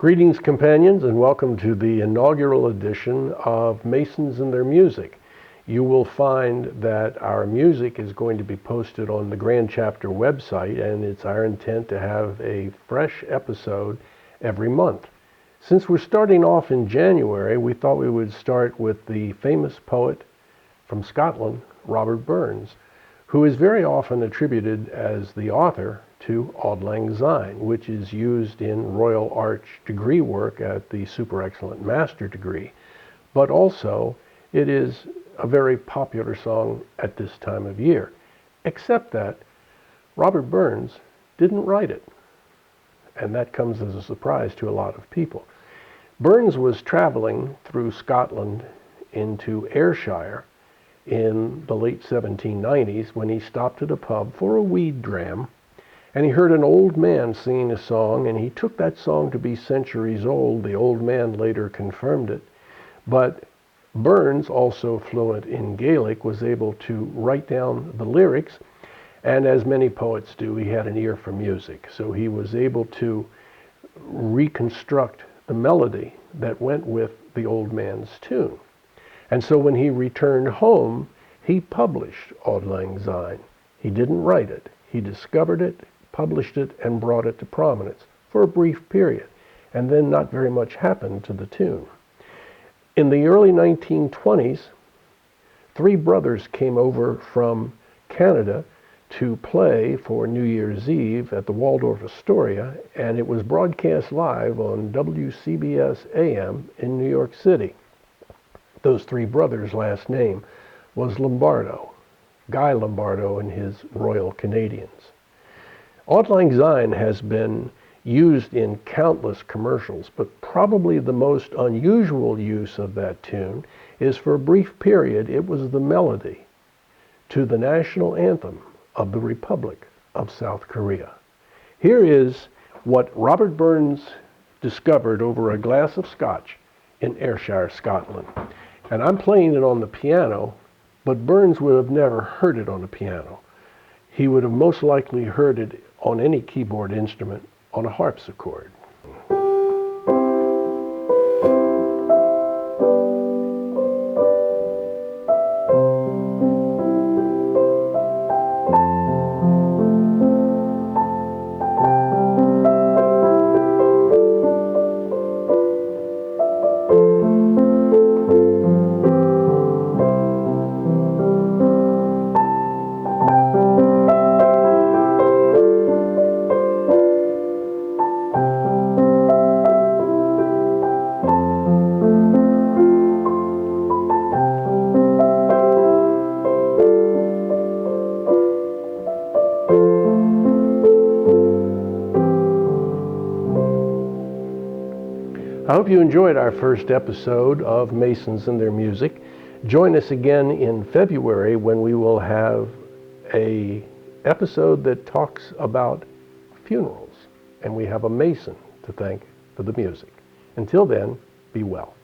Greetings, companions, and welcome to the inaugural edition of Masons and Their Music. You will find that our music is going to be posted on the Grand Chapter website, and it's our intent to have a fresh episode every month. Since we're starting off in January, we thought we would start with the famous poet from Scotland, Robert Burns, who is very often attributed as the author to Auld Lang Syne, which is used in Royal Arch degree work at the Super Excellent Master degree. But also, it is a very popular song at this time of year, except that Robert Burns didn't write it. And that comes as a surprise to a lot of people. Burns was traveling through Scotland into Ayrshire in the late 1790s when he stopped at a pub for a weed dram, and he heard an old man singing a song, and he took that song to be centuries old. The old man later confirmed it. But Burns, also fluent in Gaelic, was able to write down the lyrics, and as many poets do, he had an ear for music. So he was able to reconstruct the melody that went with the old man's tune. And so when he returned home, he published Auld Lang Syne. He didn't write it. He discovered it, published it, and brought it to prominence for a brief period. And then not very much happened to the tune. In the early 1920s, three brothers came over from Canada to play for New Year's Eve at the Waldorf Astoria, and it was broadcast live on WCBS AM in New York City. Those three brothers' last name was Lombardo, Guy Lombardo and his Royal Canadians. Auld Lang Syne has been used in countless commercials, but probably the most unusual use of that tune is for a brief period it was the melody to the national anthem of the Republic of South Korea. Here is what Robert Burns discovered over a glass of scotch in Ayrshire, Scotland. And I'm playing it on the piano, but Burns would have never heard it on the piano. He would have most likely heard it on any keyboard instrument on a harpsichord. I hope you enjoyed our first episode of Masons and Their Music. Join us again in February when we will have an episode that talks about funerals, and we have a Mason to thank for the music. Until then, be well.